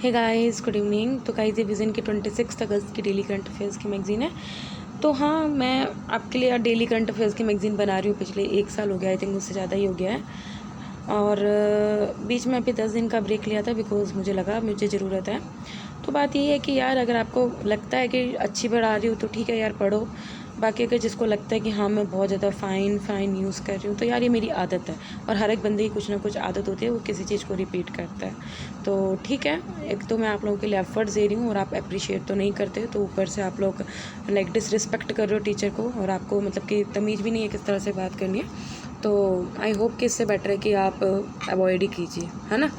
हे guys, good evening. तो guys, ये Vision की 26 अगस्त की डेली करंट अफेयर्स की मैगज़ीन है। तो हाँ, मैं आपके लिए डेली करंट अफेयर्स की मैगज़ीन बना रही हूँ। पिछले 1 साल हो गया, आई थिंक उससे ज़्यादा ही हो गया है। और बीच में अभी 10 दिन का ब्रेक लिया था बिकॉज़ मुझे लगा मुझे ज़रूरत है। तो बात यही है कि यार, अगर आपको लगता है कि अच्छी पढ़ा रही हूँ तो ठीक है यार, पढ़ो। बाकी अगर जिसको लगता है कि हाँ, मैं बहुत ज़्यादा फ़ाइन यूज़ कर रही हूँ, तो यार ये मेरी आदत है। और हर एक बंदे की कुछ ना कुछ आदत होती है, वो किसी चीज़ को रिपीट करता है। तो ठीक है, एक तो मैं आप लोगों के लिए एफ़र्ट्स दे रही हूँ और आप एप्रिशिएट तो नहीं करते, तो ऊपर से आप लोग लाइक डिसरिस्पेक्ट कर रहे हो टीचर को, और आपको मतलब कि तमीज़ भी नहीं है किस तरह से बात करनी है। तो आई होप कि इससे बेटर है कि आप अवॉइड ही कीजिए, है ना।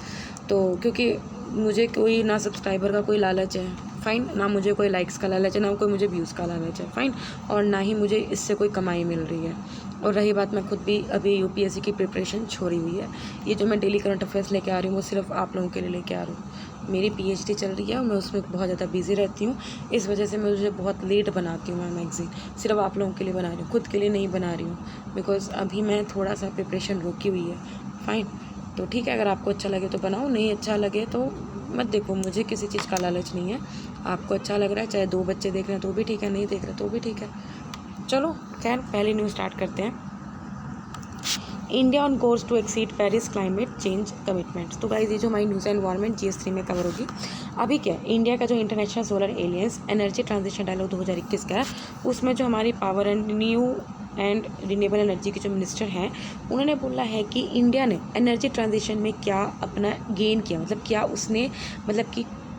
तो क्योंकि मुझे कोई ना सब्सक्राइबर का कोई लालच है, फ़ाइन, ना मुझे कोई लाइक्स का लालच है, ना कोई मुझे व्यूज़ का लालच है, फ़ाइन, और ना ही मुझे इससे कोई कमाई मिल रही है। और रही बात, मैं खुद भी अभी यूपीएससी की प्रिपरेशन छोड़ी हुई है। ये जो मैं डेली करंट अफेयर्स लेके आ रही हूँ, वो सिर्फ आप लोगों के लिए लेके आ रही हूँ। मेरी पीएचडी चल रही है और मैं उसमें बहुत ज़्यादा बिजी रहती हूँ। इस वजह से मुझे बहुत लेट बनाती हूँ मैं मैगज़ीन। सिर्फ आप लोगों के लिए बना रही हूँ, खुद के लिए नहीं बना रही हूँ, बिकॉज़ अभी मैं थोड़ा सा प्रिपरेशन रोकी हुई है, फ़ाइन। तो ठीक है, अगर आपको अच्छा लगे तो बनाओ, नहीं अच्छा लगे तो मत देखो। मुझे किसी चीज़ का लालच नहीं है। आपको अच्छा लग रहा है, चाहे 2 बच्चे देख रहे हैं तो भी ठीक है, नहीं देख रहे तो भी ठीक है। चलो खैर, पहली न्यूज़ स्टार्ट करते हैं। India on course to exceed Paris climate change commitments. तो गाइस, ये जो हमारी न्यूज़ एनवायरनमेंट GS3 में कवर होगी। अभी क्या है, इंडिया का जो international solar alliance energy transition dialogue 2021 का है, उसमें जो हमारी power and new and renewable energy के जो मिनिस्टर हैं, उन्होंने बोला है कि इंडिया ने एनर्जी ट्रांजिशन में क्या अपना गेन किया, मतलब क्या उसने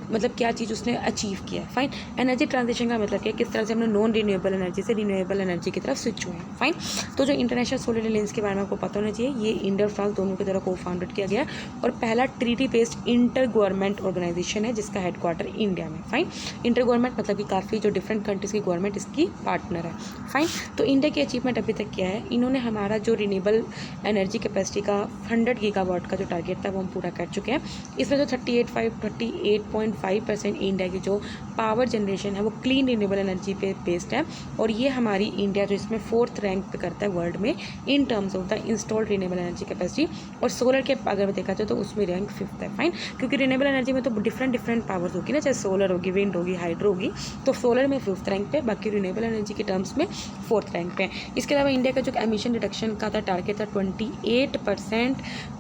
मतलब क्या चीज़ उसने अचीव किया है, फाइन। एनर्जी ट्रांजिशन का मतलब क्या, किस तरह से हमने नॉन रिन्यूएबल एनर्जी से रिन्यूएबल एनर्जी की तरफ स्विच हुए हैं, फाइन। तो जो इंटरनेशनल सोलर एलियंस के बारे में आपको पता होना चाहिए, ये इंडिया और फ्रांस दोनों की तरह को फाउंडेड किया गया और पहला treaty based inter government organisation है, जिसका हेडक्वार्टर इंडिया में, फाइन। इंटर गवर्नमेंट मतलब कि काफ़ी जो डिफरेंट कंट्रीज़ की गवर्नमेंट इसकी पार्टनर है, फाइन। तो इंडिया की अचीवमेंट अभी तक क्या है, इन्होंने हमारा जो रिन्यूएबल एनर्जी कैपेसिटी का 100 गीगावाट का जो टारगेट था, वो हम पूरा कर चुके हैं। इसमें जो 38.5% इंडिया की जो पावर जनरेशन है, वो क्लीन रिन्यूएबल एनर्जी पे बेस्ड है। और ये हमारी इंडिया जो इसमें 4th रैंक पे करता है वर्ल्ड में in terms of the installed renewable energy capacity. और सोलर के अगर देखा जाए तो उसमें रैंक 5th है, फाइन। क्योंकि रिन्यूएबल एनर्जी में तो डिफरेंट पावर्स होगी ना, चाहे सोलर होगी, विंड होगी, हाइड्रो होगी। तो सोलर में 5th रैंक पे, बाकी रिन्यूएबल एनर्जी के टर्म्स में 4th रैंक पे। इसके अलावा इंडिया का जो एमिशन रिडक्शन का था टारगेट था 28%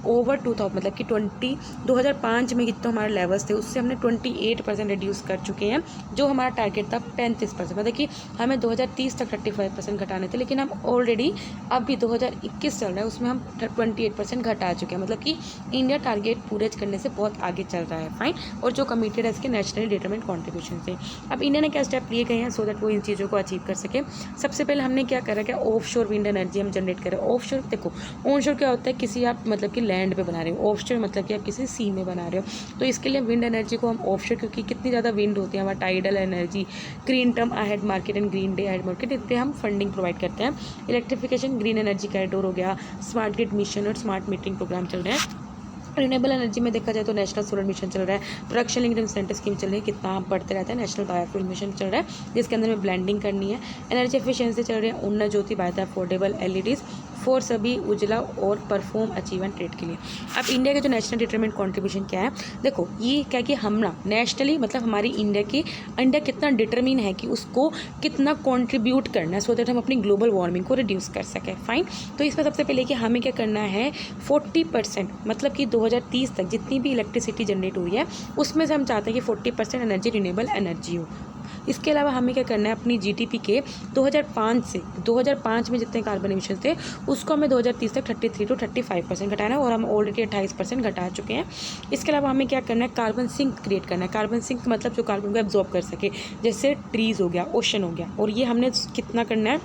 ओवर 2000, मतलब कि 2005 में कितना हमारे लेवल्स थे, उससे हमने 28% रिड्यूस कर चुके हैं। जो हमारा टारगेट था 35%, मतलब कि हमें 2030 तक 35% घटाने थे, लेकिन हम ऑलरेडी अभी 2021 चल रहा है, उसमें हम 28% घटा चुके हैं। मतलब कि इंडिया टारगेट पूरे करने से बहुत आगे चल रहा है, फाइन। और जो कमिटेड है इसके नेशनली डिटरमिन्ड कॉन्ट्रीब्यूशन से। अब इंडिया ने क्या स्टेप लिए गए हैं सो दैट वो इन चीज़ों को अचीव कर सके। सबसे पहले हमने क्या करा, क्या ऑफ शोर विंड एनर्जी हम जनरेट करें। ऑफ शोर देखो, ऑन शोर क्या होता है, किसी आप मतलब कि लैंड पे बना रहे हो, ऑफ शोर मतलब कि आप किसी सी में बना रहे हो। तो इसके लिए विंड एनर्जी को हम ऑफशोर, क्योंकि कितनी ज़्यादा विंड होती है, हमारा tidal energy, green term ahead market and green day ahead market, इतने हम फंडिंग प्रोवाइड करते हैं। इलेक्ट्रिफिकेशन, ग्रीन एनर्जी कॉरिडोर हो गया, स्मार्ट ग्रिड मिशन और स्मार्ट मीटरिंग प्रोग्राम चल रहे हैं। रिन्यूएबल एनर्जी में देखा जाए तो नेशनल सोलर मिशन चल रहा है, प्रोडक्शन लिंक्ड इंसेंटिव स्कीम चल रही है, कितना हम पढ़ते रहते हैं। नेशनल बायोफ्यूल मिशन चल रहा है, जिसके अंदर में ब्लेंडिंग करनी है। एनर्जी एफिशिएंसी चल रही है, उन्नत ज्योति बायता अफोर्डेबल LEDs फॉर सभी उजला और परफॉर्म अचीवमेंट रेट के लिए। अब इंडिया के जो नेशनल डिटरमिन्ड कॉन्ट्रीब्यूशन क्या है, देखो ये क्या कि हम ना नेशनली, मतलब हमारी इंडिया कितना डिटरमिन है कि उसको कितना कॉन्ट्रीब्यूट करना है, सो दैट हम अपनी ग्लोबल वार्मिंग को रिड्यूस कर सकें, फाइन। तो इसमें सबसे पहले कि हमें क्या करना है, 40%, मतलब कि 2030 तक जितनी भी इलेक्ट्रिसिटी जनरेट हुई है, उसमें से हम चाहते हैं कि 40% एनर्जी रिन्यूएबल एनर्जी हो। इसके अलावा हमें क्या करना है, अपनी GDP के 2005 में जितने कार्बन एमिशन थे, उसको हमें 2030 तक 33 to 35% घटाना है, और हम ऑलरेडी 28% घटा चुके हैं। इसके अलावा हमें क्या करना है, कार्बन सिंक क्रिएट करना है। कार्बन सिंक मतलब जो कार्बन को एब्जॉर्ब कर सके, जैसे ट्रीज़ हो गया, ओशन हो गया। और ये हमने कितना करना है,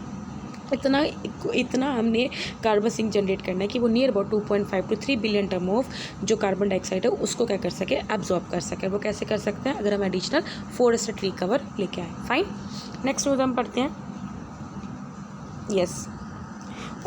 इतना हमने कार्बन सिंक जनरेट करना है कि वो near about 2.5 to 3 billion tonne of जो कार्बन डाइऑक्साइड है उसको क्या कर सके, एब्जॉर्ब कर सके। वो कैसे कर सकते हैं, अगर हम एडिशनल फॉरेस्ट ट्री कवर लेके आए, फाइन। नेक्स्ट न्यूज़ हम पढ़ते हैं। Yes,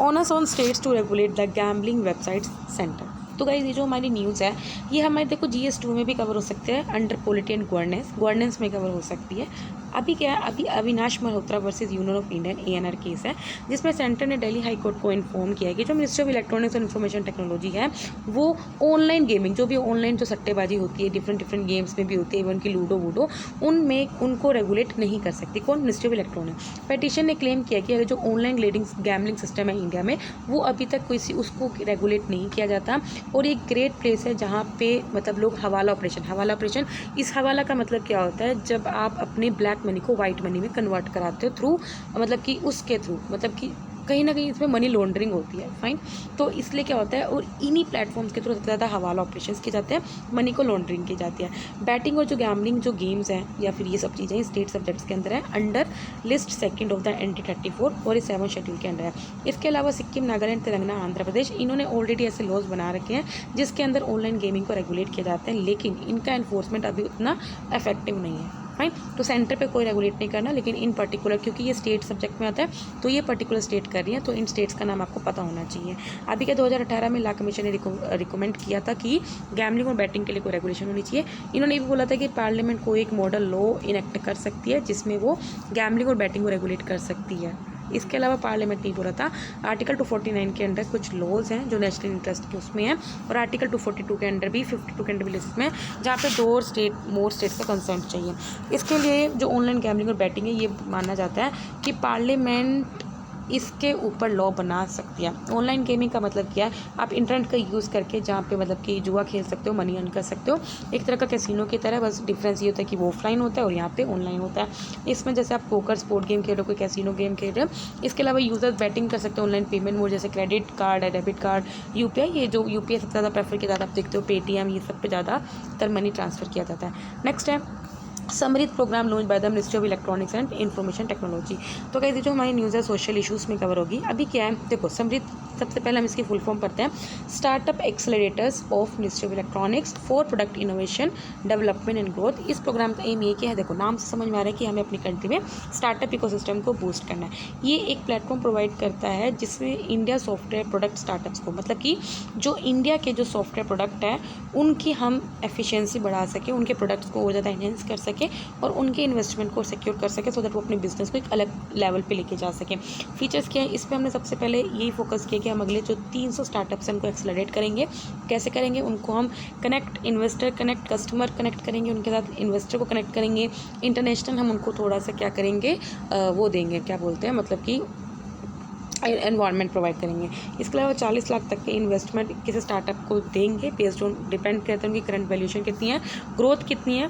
onus on states to regulate the gambling website centre. तो गाइस, ये जो हमारी न्यूज़ है, ये हमारे देखो GS2 में भी कवर हो सकते हैं, अंडर पॉलिटी एंड गवर्नेंस में कवर हो सकती है। अभी क्या है, अभी Avinash Malhotra versus union of Indian ANR case है, जिसमें सेंटर ने दिल्ली हाई कोर्ट को इन्फॉर्म किया है कि जो मिनिस्ट्री ऑफ इलेक्ट्रॉनिक्स और इन्फॉर्मेशन टेक्नोलॉजी है वो ऑनलाइन गेमिंग, जो भी ऑनलाइन जो सट्टेबाजी होती है डिफरेंट गेम्स में भी होती है, इवन की लूडो वूडो, उनमें उनको रेगुलेट नहीं कर सकती कौन, मिनिस्ट्री ऑफ इलेक्ट्रॉनिक्स। पेटिशन ने क्लेम किया कि अगर जो ऑनलाइन गैमलिंग सिस्टम है इंडिया में वो अभी तक किसी उसको रेगुलेट नहीं किया जाता, और एक ग्रेट प्लेस है जहाँ पे मतलब लोग हवाला ऑपरेशन, इस हवाला का मतलब क्या होता है, जब आप अपने ब्लैक मनी को वाइट मनी में कन्वर्ट कराते हो थ्रू मतलब कि उसके थ्रू मतलब कि कहीं ना कहीं इसमें मनी लॉन्ड्रिंग होती है, फाइन। तो इसलिए क्या होता है, और इन्हीं प्लेटफॉर्म्स के थ्रू सबसे ज़्यादा हवाला ऑपरेशंस किए जाते हैं, मनी को लॉन्ड्रिंग की जाती है। बैटिंग और जो गैमलिंग जो गेम्स हैं या फिर ये सब चीज़ें स्टेट सब्जेक्ट्स के अंदर है, under list second of the NT-34 और इस 7 शेड्यूल के अंदर है। इसके अलावा सिक्किम, नागालैंड, तेलंगाना, आंध्र प्रदेश, इन्होंने ऑलरेडी ऐसे लॉज बना रखे हैं जिसके अंदर ऑनलाइन गेमिंग को रेगुलेट किया जाता है, लेकिन इनका इन्फोर्समेंट अभी उतना इफेक्टिव नहीं है, फाइन। तो सेंटर पे कोई रेगुलेट नहीं करना, लेकिन इन पर्टिकुलर क्योंकि ये स्टेट सब्जेक्ट में आता है तो ये पर्टिकुलर स्टेट कर रही है, तो इन स्टेट्स का नाम आपको पता होना चाहिए। अभी के 2018 में लॉ कमीशन ने रिकमेंड किया था कि गैमलिंग और बैटिंग के लिए कोई रेगुलेशन होनी चाहिए। इन्होंने भी बोला था कि पार्लियामेंट को एक मॉडल लॉ इनेक्ट कर सकती है जिसमें वो गैमलिंग और बैटिंग को रेगुलेट कर सकती है। इसके अलावा पार्लियामेंट नहीं बोला था। आर्टिकल 249 के अंडर कुछ लॉज हैं जो नेशनल इंटरेस्ट के उसमें हैं, और आर्टिकल 242 के अंडर भी 52 के अंडर भी लिस्ट में जहाँ पे मोर स्टेट का कंसेंट चाहिए। इसके लिए जो ऑनलाइन गैमलिंग और बैटिंग है ये माना जाता है कि पार्लियामेंट इसके ऊपर लॉ बना सकती है। ऑनलाइन गेमिंग का मतलब क्या है, आप इंटरनेट का यूज़ करके जहाँ पे मतलब कि जुआ खेल सकते हो, मनी अर्न कर सकते हो, एक तरह का कैसीनो की तरह, बस डिफरेंस ये होता है कि वो ऑफलाइन होता है और यहाँ पे ऑनलाइन होता है। इसमें जैसे आप पोकर स्पोर्ट गेम खेल रहे हो, कोई कैसीनो गेम खेल रहे हो। इसके अलावा यूजर्स बैटिंग कर सकते हो ऑनलाइन पेमेंट मोड जैसे क्रेडिट कार्ड है, डेबिट कार्ड, UPI, ये जो UPI सबसे ज़्यादा प्रेफर किया जाता है, आप देखते हो पेटीएम, ये सब पे ज़्यादातर मनी ट्रांसफ़र किया जाता है। नेक्स्ट है Samridh programme launch by the ministry of electronics and information technology. तो कहते जो हमारी न्यूज़ है सोशल इश्यूज़ में कवर होगी। अभी क्या है देखो, समृद्ध सबसे पहले हम इसकी फुल फॉर्म पढ़ते हैं, startup accelerators of ministry of electronics for product innovation development and growth. इस प्रोग्राम का एम ये क्या है, देखो नाम से समझ में आ रहा है कि हमें अपनी कंट्री में स्टार्टअप इकोसिस्टम को बूस्ट करना है। ये एक प्लेटफॉर्म प्रोवाइड करता है जिसमें इंडिया सॉफ्टवेयर प्रोडक्ट स्टार्टअप्स को, मतलब कि जो इंडिया के जो सॉफ्टवेयर प्रोडक्ट है उनकी हम एफिशिएंसी बढ़ा सकें, उनके प्रोडक्ट्स को और ज़्यादा एनहेंस कर सकें और उनके इन्वेस्टमेंट को सिक्योर कर सकें, सो दैट वो अपने बिजनेस को एक अलग लेवल पे लेके जा सकें। फीचर्स क्या है, इस पर हमने सबसे पहले यही फोकस किया कि हम अगले जो 300 स्टार्टअप्स हैं उनको एक्सेलरेट करेंगे। कैसे करेंगे, उनको हम इन्वेस्टर कनेक्ट, कस्टमर कनेक्ट करेंगे, उनके साथ इन्वेस्टर को कनेक्ट करेंगे। इंटरनेशनल हम उनको थोड़ा सा क्या करेंगे, वो देंगे, क्या बोलते हैं, मतलब कि एनवायरनमेंट प्रोवाइड करेंगे। इसके अलावा 40 लाख तक के इन्वेस्टमेंट किसी स्टार्टअप को देंगे, बेस्ड ऑन डिपेंड करते हैं उनकी करंट वैल्यूएशन कितनी है, ग्रोथ कितनी है,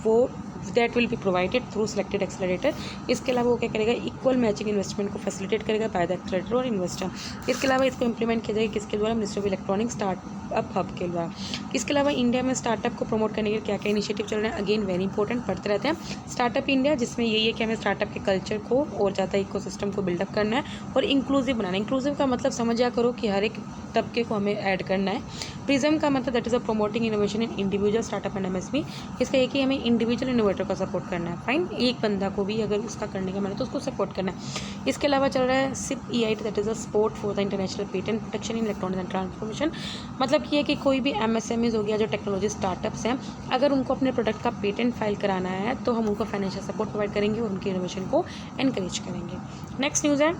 वो that will be provided through selected accelerator. इसके अलावा वो क्या करेगा, इक्वल मैचिंग इन्वेस्टमेंट को फैसिलिटेट करेगा बाय द एक्सेलरेटर और इन्वेस्टर। इसके अलावा इसको इंप्लीमेंट किया जाएगा किसके द्वारा, ministry of electronics startup hub के द्वारा। इसके अलावा इंडिया में स्टार्टअप को प्रमोट करने के क्या क्या इनिशिएटिव चल रहे हैं, अगेन वेरी इंपॉर्टेंट, पढ़ते रहते हैं। स्टार्टअप इंडिया, जिसमें यही है कि हमें स्टार्टअप के कल्चर को और ज़्यादा इकोसिस्टम को बिल्डअप करना है और इंक्लूसिव बनाना है। इंक्लूसिव का मतलब समझा करो कि हर एक तबके को हमें ऐड करना है। प्रिज्म का मतलब that is a promoting innovation in individual startup and MSME। इसका एक ही हमें इंडिविजुअल इनोवेटर का सपोर्ट करना है, फाइन, एक बंदा को भी अगर उसका करने का मन है तो उसको सपोर्ट करना है। इसके अलावा चल रहा है SIP EIT, that is a support for the international patent protection in electronics and transformation. मतलब ये है कि कोई भी MSMEs हो गया, जो टेक्नोलॉजी स्टार्टअप्स हैं, अगर उनको अपने प्रोडक्ट का पेटेंट फाइल कराना है तो हम उनको फाइनेंशियल सपोर्ट प्रोवाइड करेंगे और उनकी इनोवेशन को एनकरेज करेंगे। नेक्स्ट न्यूज़ है,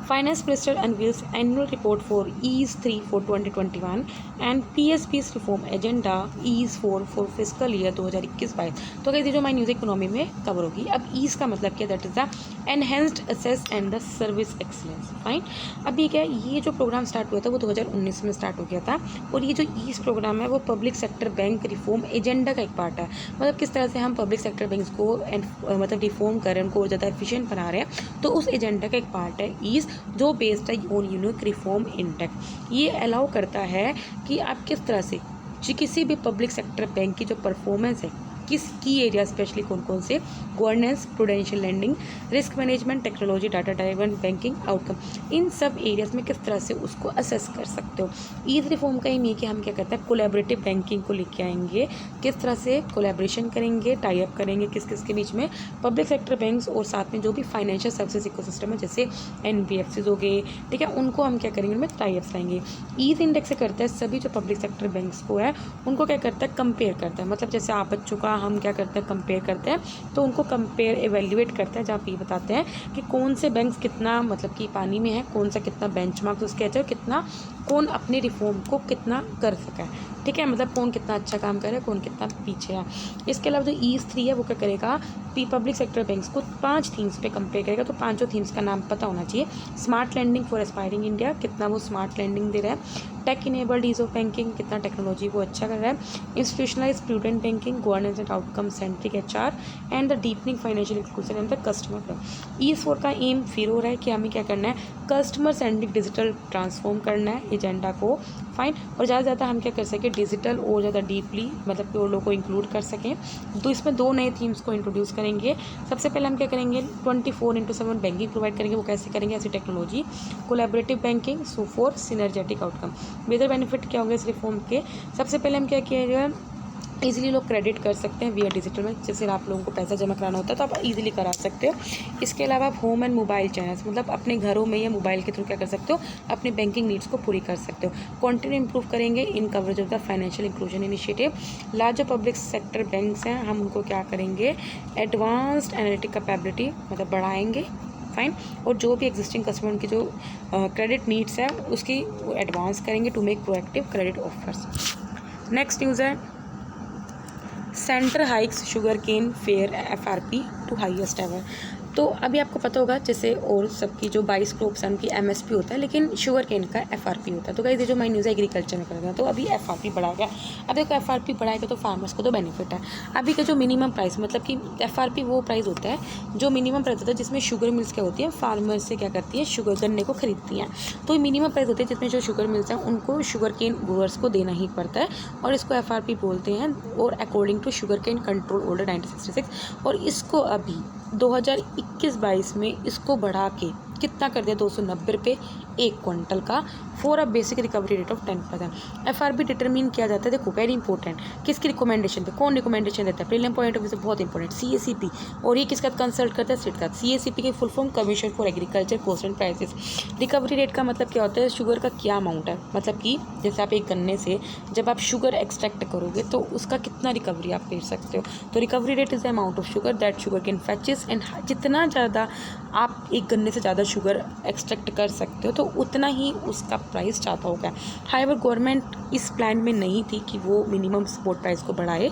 Finance Minister unveils annual report for EASE 3 for 2021 and PSB's reform agenda EASE 4 for fiscal year 2021-22। तो अगर जो हमारी न्यूज़ इकोनॉमी में कवर होगी। अब EASE का मतलब क्या, that is the enhanced access and the service excellence, fine. अब ये क्या है, ये जो प्रोग्राम स्टार्ट हुआ था वो 2019 में स्टार्ट हो गया था, और ये जो EASE प्रोग्राम है वो public sector bank reform agenda का एक पार्ट है। मतलब किस तरह से हम पब्लिक सेक्टर बैंक्स को मतलब रिफॉर्म कर रहे हैं, उनको ज़्यादा एफिशिएंट बना रहे हैं, तो उस एजेंडा का एक पार्ट है EASE, जो बेस्ड है ऑन यूनिक रिफॉर्म इंडेक्स। ये अलाउ करता है कि आप किस तरह से किसी भी पब्लिक सेक्टर बैंक की जो परफॉर्मेंस है, किस की एरिया स्पेशली कौन कौन से, governance, prudential lending, risk management, technology, data driven banking outcome, इन सब एरियाज में किस तरह से उसको असेस कर सकते हो। ईज रिफॉर्म का ये कि हम क्या करते हैं, कोलैबोरेटिव बैंकिंग को लेके आएंगे, किस तरह से कोलैबोरेशन करेंगे, टाई अप करेंगे किस किस के बीच में, पब्लिक सेक्टर बैंक्स और साथ में जो भी फाइनेंशियल सर्विसेज इकोसिस्टम है जैसे NBFCs हो गए, ठीक है, उनको हम क्या करेंगे, उनमें टाई अप्स लाएंगे। ईज इंडेक्स से करता है सभी जो पब्लिक सेक्टर बैंक्स को है उनको क्या करता है, कंपेयर करता है। मतलब जैसे आप बच्चों का वहाँ हम क्या करते हैं, कंपेयर करते हैं। तो उनको कंपेयर एवेल्युएट करते हैं, जहाँ पे बताते हैं कि कौन से बैंक्स कितना मतलब कि पानी में है, कौन सा कितना बेंचमार्क उसके अच्छा, कितना कौन अपने रिफॉर्म को कितना कर सका है, ठीक है, मतलब कौन कितना अच्छा काम करे, कौन कितना पीछे है। इसके अलावा जो EAS-3 है वो क्या करेगा, पब्लिक सेक्टर बैंक्स को 5 थीम्स पे कंपेयर करेगा। तो 5 थीम्स का नाम पता होना चाहिए। Smart lending for aspiring India, कितना वो स्मार्ट लैंडिंग दे रहा है। Tech enabled ease of banking, कितना टेक्नोलॉजी को अच्छा कर रहा है। Institutionalise prudent banking, governance and outcome centric HR and the deepening financial inclusion and the customer flow. EAS-4 का एम फिर हो रहा है कि हमें क्या करना है, कस्टमर सेंट्रिक डिजिटल ट्रांसफॉर्म करना है एजेंडा को, फाइन। और ज़्यादा से ज़्यादा हम क्या कर सकें, डिजिटल और ज़्यादा डीपली मतलब कि वो लोग को इंक्लूड कर सकें। तो इसमें 2 नए थीम्स को इंट्रोड्यूस करेंगे। सबसे पहले हम क्या करेंगे, 24/7 बैंकिंग प्रोवाइड करेंगे। वो कैसे करेंगे, ऐसी technology, collaborative banking, so for synergetic outcome. Major benefit क्या होंगे इस रिफॉर्म के, सबसे पहले हम क्या किया जाए, ईजिली लोग क्रेडिट कर सकते हैं विया डिजिटल में। जैसे आप लोगों को पैसा जमा कराना होता है तो आप ईजिली करा सकते हो। इसके अलावा आप होम एंड मोबाइल चैनल्स, मतलब अपने घरों में या मोबाइल के थ्रू क्या कर सकते हो, अपनी बैंकिंग नीड्स को पूरी कर सकते हो। कंटिन्यू इंप्रूव करेंगे in coverage of the financial inclusion initiative. Large public sector banks हैं, हम उनको क्या करेंगे, एडवांस्ड एनालिटिक कैपेबिलिटी मतलब बढ़ाएंगे, फाइन। और जो भी एग्जिस्टिंग कस्टमर की जो क्रेडिट नीड्स है उसकी एडवांस करेंगे to make proactive credit offers. Next news है, centre hikes sugar cane fair FRP to highest ever. तो अभी आपको पता होगा जैसे और सबकी जो 22 क्रॉप्स हैं उनकी MSP होता है, लेकिन शुगर केन का FRP होता है। तो गाइस ये जो मैं न्यूज़ एग्रीकल्चर में कर रहा हूँ, तो अभी FRP बढ़ा गया। अब देखो FRP बढ़ाएगा तो फार्मर्स को तो बेनिफिट है। अभी का जो मिनिमम प्राइस, मतलब कि FRP वो प्राइस होता है जो मिनिमम प्राइस होता है जिसमें शुगर मिल्स क्या होती है, फार्मर्स से क्या करती है, शुगर गन्ने को खरीदती हैं। तो मिनिमम प्राइस होती है जिसमें जो शुगर मिल्स हैं उनको शुगर केन ग्रोअर्स को देना ही पड़ता है, और इसको FRP बोलते हैं। और according to sugarcane control order 1966, और इसको अभी 2021-22 में इसको बढ़ा के कितना कर दिया, 290 रुपये 1 क्विंटल का, for a basic recovery rate of 10%। FRP determine किया जाता है, देखो वेरी इंपॉर्टेंट, किसकी रिकमेंडेशन पे, कौन रिकमेंडेशन देता है, प्रीलिम पॉइंट ऑफ व्यू से बहुत इंपॉर्टेंट, CACP। और ये किसका कंसल्ट करता है, स्टेट का। CACP की full form commission for agriculture cost and prices. Recovery rate का मतलब क्या होता है, शुगर का क्या अमाउंट है, मतलब कि जैसे आप एक गन्ने से जब आप शुगर एक्सट्रैक्ट करोगे तो उसका कितना रिकवरी आप ले सकते हो। तो recovery rate is the amount of sugar that sugar cane fetches, and जितना ज़्यादा आप एक गन्ने से ज़्यादा शुगर एक्सट्रैक्ट कर सकते हो तो उतना ही उसका प्राइस ज़्यादा होगा। हाईवर गवर्नमेंट इस प्लान में नहीं थी कि वो मिनिमम सपोर्ट प्राइस को बढ़ाए,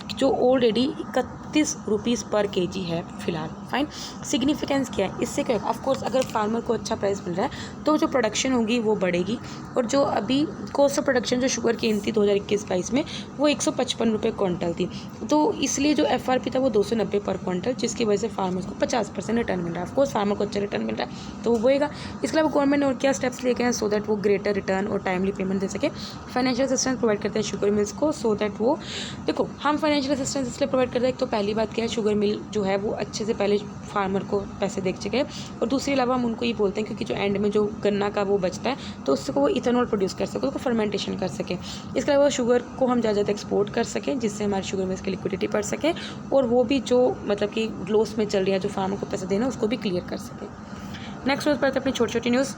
जो ऑलरेडी 31 रुपीज़ पर kg है फिलहाल, फाइन। सिग्निफिकेंस क्या है इससे, क्या ऑफकोर्स अगर फार्मर को अच्छा प्राइस मिल रहा है तो जो प्रोडक्शन होगी वो बढ़ेगी। और जो अभी कॉस्ट ऑफ प्रोडक्शन जो शुगर केन थी 2021-22 में वो 155 रुपये क्विंटल थी, तो इसलिए जो FRP था वो 290 पर क्विंटल, जिसकी वजह से फार्मर्स को 50% रिटर्न मिल रहा है। ऑफकोर्स फार्मर को अच्छा रिटर्न मिल रहा है तो वो बोएगा। इसके अलावा गवर्नमेंट ने और क्या स्टेप्स लेके हैं सो दैट वो ग्रेटर रिटर्न और टाइमली पेमेंट दे सके। फाइनेंशियल असिस्टेंस प्रोवाइड करते हैं शुगर मिल्स को, सो दैट वो, देखो हम फाइनेंशियल असिस्टेंस इसलिए प्रोवाइड करते हैं, एक तो पहली बात क्या है, शुगर मिल जो है वो अच्छे से पहले फार्मर को पैसे दे सके, और दूसरी अलावा हम उनको ये बोलते हैं क्योंकि जो एंड में जो गन्ना का वो बचता है तो उससे वो इथेनॉल प्रोड्यूस कर सके, उसको फर्मेंटेशन कर सके। इसके अलावा शुगर को हम ज़्यादा एक्सपोर्ट कर सकें जिससे हमारे शुगर मिल्स की लिक्विडिटी बढ़ सके, और वो भी जो मतलब कि लॉस में चल रही है जो फार्मर को पैसा देना उसको भी क्लियर कर सके। नेक्स्ट न्यूज़ पढ़ते हैं अपनी छोटी छोटी न्यूज़।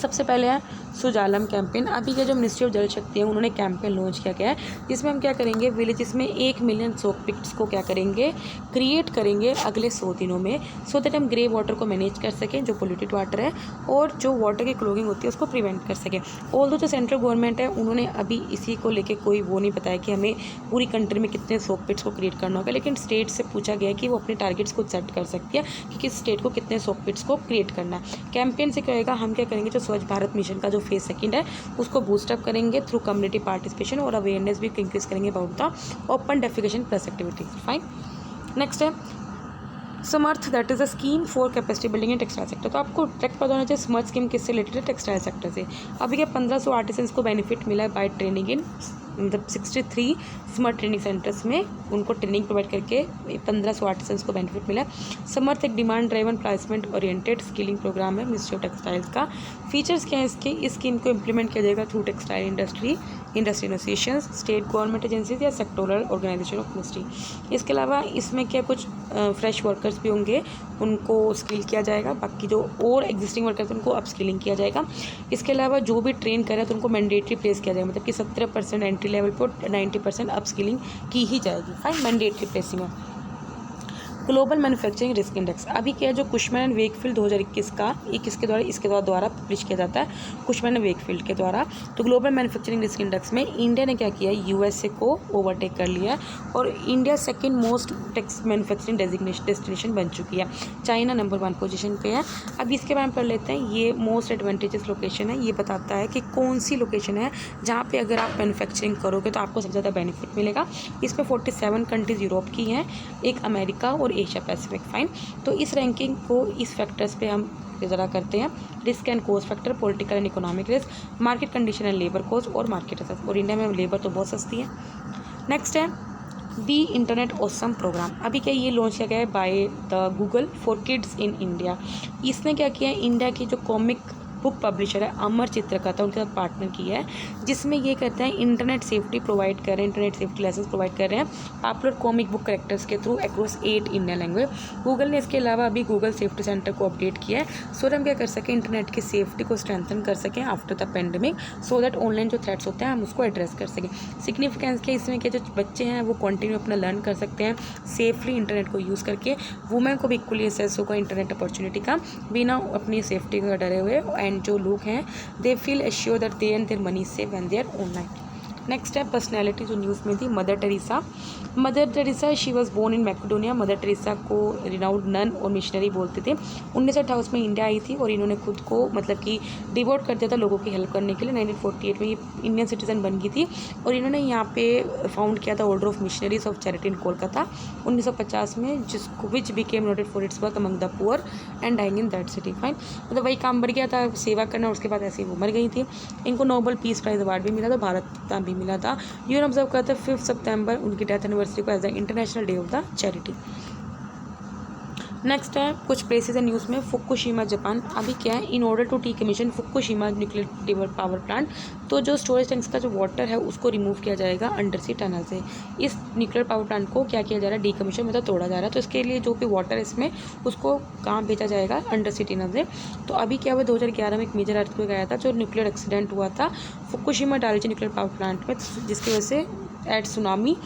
सबसे पहले है सुजालम कैंपेन। अभी के जो मिनिस्ट्री ऑफ जल शक्ति है उन्होंने कैंपेन लॉन्च किया गया है, जिसमें हम क्या करेंगे, विलेजेस में 1 मिलियन सोक पिट्स को क्या करेंगे, क्रिएट करेंगे अगले 100 दिनों में, सो दैट हम ग्रे वाटर को मैनेज कर सकें जो पोल्यूटेड वाटर है, और जो वाटर की क्लोगिंग होती है उसको प्रिवेंट कर सकें। ऑल्दो जो सेंट्रल गवर्नमेंट है उन्होंने अभी इसी को लेके कोई वो नहीं बताया कि हमें पूरी कंट्री में कितने सोक पिट्स को क्रिएट करना होगा, लेकिन स्टेट से पूछा गया कि वो अपने टारगेट्स को सेट कर सकती है कि किस स्टेट को कितने सोक पिट्स को क्रिएट करना है। कैंपेन से क्या होगा, हम क्या करेंगे, जो स्वच्छ भारत मिशन का जो फेज 2 है उसको बूस्टअप करेंगे थ्रू कम्युनिटी पार्टिसिपेशन, और अवेयरनेस भी इंक्रीज करेंगे about the open defecation plus activities, fine. Next है Samarth, that is a scheme for capacity building in textile sector. तो आपको डायरेक्ट पता होना चाहिए समर्थ स्कीम किससे रिलेटेड है, टेक्सटाइल सेक्टर से। अभी क्या 1500 आर्टिसंस को बेनिफिट मिला है बाय ट्रेनिंग इन, मतलब 63 स्मार्ट ट्रेनिंग सेंटर्स में उनको ट्रेनिंग प्रोवाइड करके 1500 आर्टिसंस को बेनिफिट मिला है। समर्थ एक demand driven placement oriented skilling programme है मिनिस्ट्री ऑफ टेक्सटाइल्स का। फीचर्स क्या है इसके, इस स्कीम को इम्प्लीमेंट किया जाएगा through textile industry associations, state government agencies या सेक्टोरल ऑर्गेनाइजेशन ऑफ मिनिस्ट्री। इसके अलावा इसमें क्या कुछ फ्रेश वर्कर्स भी होंगे, उनको स्किल किया जाएगा, बाकी जो और एग्जिस्टिंग वर्कर्स उनको अपस्किलिंग किया जाएगा। इसके अलावा जो भी ट्रेन करे तो उनको मैंडेटरी प्लेस किया जाएगा, मतलब कि 17% एंट्री लेवल पर 90% अपस्किलिंग की ही जाएगी। फाइन, मैंडेटरी प्लेसी में ग्लोबल मैन्युफैक्चरिंग रिस्क इंडेक्स अभी क्या है, जो कुशमैन एंड वेकफील्ड 2021 का इसके द्वारा पब्लिश किया जाता है, कुशमैन एंड वेकफील्ड के द्वारा। तो ग्लोबल मैन्युफैक्चरिंग रिस्क इंडेक्स में इंडिया ने क्या किया है, यूएसए को ओवरटेक कर लिया है और India second most tex manufacturing destination बन चुकी है। चाइना नंबर 1 पोजीशन पे है। अब इसके बारे में पढ़ लेते हैं। ये मोस्ट एडवांटेजेस लोकेशन है, ये बताता है कि कौन सी लोकेशन है जहाँ पे अगर आप मैन्युफैक्चरिंग करोगे तो आपको सबसे ज़्यादा बेनिफिट मिलेगा। इसमें 47 कंट्रीज़ यूरोप की हैं, एक अमेरिका और एशिया पैसिफिक। फाइन, तो इस रैंकिंग को इस फैक्टर्स पे हम ज़रा करते हैं। Risk and cost factor, political and economic risk, market condition and labour cost और मार्केट असेस। और इंडिया में लेबर तो बहुत सस्ती है। नेक्स्ट है दी इंटरनेट ऑसम प्रोग्राम। अभी क्या ये लॉन्च किया गया है by the Google for kids in India. इसने क्या किया है, इंडिया की जो कॉमिक बुक पब्लिशर है अमर चित्रकथा, उनके साथ पार्टनर किया है, जिसमें ये कहते हैं इंटरनेट सेफ्टी प्रोवाइड कर रहे हैं, इंटरनेट सेफ्टी लाइसेंस प्रोवाइड कर रहे हैं पॉपुलर कॉमिक बुक करेक्टर्स के through across 8 Indian language. Google ने इसके अलावा अभी गूगल सेफ्टी सेंटर को अपडेट किया है सो हम क्या कर सकें, इंटरनेट की सेफ्टी को स्ट्रेंथन कर सकें after the pandemic, so that online जो थ्रेट्स होते हैं हम उसको एड्रेस कर सकें। सिग्निफिकेंस के इसमें क्या, जो बच्चे हैं वो कंटिन्यू अपना लर्न कर सकते हैं सेफली इंटरनेट को यूज़ करके। वुमेन को भी इक्वली एक्सेस होगा इंटरनेट अपॉर्चुनिटी का बिना अपनी सेफ्टी का डरे हुए। एंड जो लोग हैं they feel assured that they and their money is safe when they are online। Next है पर्सनैलिटी जो न्यूज़ में थी, Mother Teresa she was born in Macedonia. Mother Teresa को रिनाउंड नन और मिशनरी बोलते थे। 1958 में इंडिया आई थी और इन्होंने खुद को मतलब कि डिवोट कर दिया था लोगों की हेल्प करने के लिए। 1948 में ये इंडियन सिटीजन बन गई थी और इन्होंने यहाँ पे फाउंड किया था order of missionaries of charity in Kolkata 1950 में, जिसको which became noted for its work among the poor and dying in that city. Fine, मतलब वही काम बढ़ गया था सेवा करना, उसके बाद ऐसे ही वो मर गई थी। इनको नोबल पीस प्राइज़ अवार्ड भी मिला था, भारत रत्न भी मिला था। यूएन ऑब्जर्व करते हैं 5 सितंबर उनकी डेथ एनिवर्सरी को as the international day of the charity. Next है कुछ प्लेसेस है न्यूज़ में। Fukushima Japan. अभी क्या है, in order to decommission Fukushima nuclear power plant, तो जो स्टोरेज टैंक्स का जो वाटर है उसको रिमूव किया जाएगा अंडर सी टनल से। इस न्यूक्लियर पावर प्लांट को क्या किया जा रहा है, डीकमीशन मतलब तोड़ा जा रहा है। तो इसके लिए जो भी वाटर है इसमें उसको कहाँ भेजा जाएगा, अंडर सी टनल से। तो अभी क्या हुआ, 2011 में एक मेजर अर्थक्वेक आया था जो न्यूक्लियर एक्सीडेंट हुआ था Fukushima Daiichi nuclear power plant में, जिसकी वजह से एट सुनामी,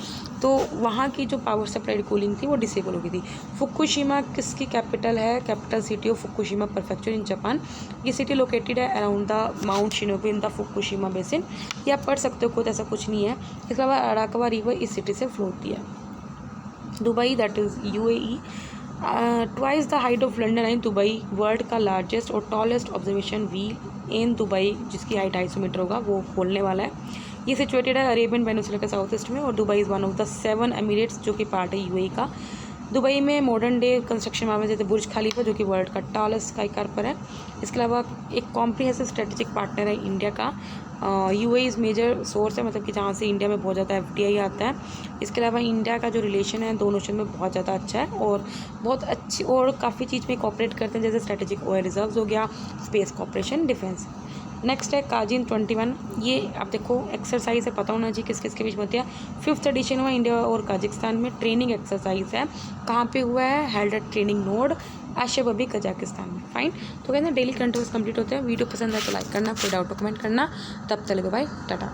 तो वहाँ की जो पावर सप्लाई कूलिंग थी वो डिसेबल हो गई थी। फुकुशिमा किसकी कैपिटल है, capital city of Fukushima prefecture in Japan. ये सिटी लोकेटेड है around the Mount Shinobu in the Fukushima basin. ये आप पढ़ सकते हो, खुद ऐसा कुछ नहीं है। इसके अलावा अराकावा रिवर इस सिटी से फ्लो होती है। Dubai that is UAE, twice the height of London I Dubai, world का लार्जेस्ट और tallest observation wheel in Dubai, जिसकी हाइट 250 मीटर होगा, वो खोलने वाला है। ये सिचुएटेड है अरेबियन पेनिनसुला के साउथ ईस्ट में और Dubai is one of the 7 Emirates जो कि पार्ट है यूएई का। दुबई में मॉडर्न डे कंस्ट्रक्शन मामले जैसे बुर्ज खलीफा जो कि वर्ल्ड का टॉलेस्ट स्काई कार है। इसके अलावा एक कॉम्प्रिहेंसिव स्ट्रेटेजिक पार्टनर है इंडिया का। यूएई इज़ मेजर सोर्स है, मतलब कि जहाँ से इंडिया में बहुत ज़्यादा एफडीआई आता है। इसके अलावा इंडिया का जो रिलेशन है दोनों ओशन में बहुत ज़्यादा अच्छा है और बहुत अच्छी और काफ़ी चीज़ में कोऑपरेट करते हैं, जैसे स्ट्रेटेजिक ऑयल रिजर्व्स हो गया, स्पेस कॉपरेशन, डिफेंस। नेक्स्ट है काजिन 21। ये आप देखो एक्सरसाइज है, पता होना चाहिए किस किस के बीच में होती है। 5th एडिशन हुआ इंडिया और काजिकिस्तान में, ट्रेनिंग एक्सरसाइज है। कहाँ पे हुआ है, held at training node Ashraf Kazakhstan में। फाइन, तो कहते हैं डेली कंटेंट्स कंप्लीट होते हैं। वीडियो पसंद है तो लाइक करना, कोई डाउट कमेंट करना। तब तक बाय, टाटा।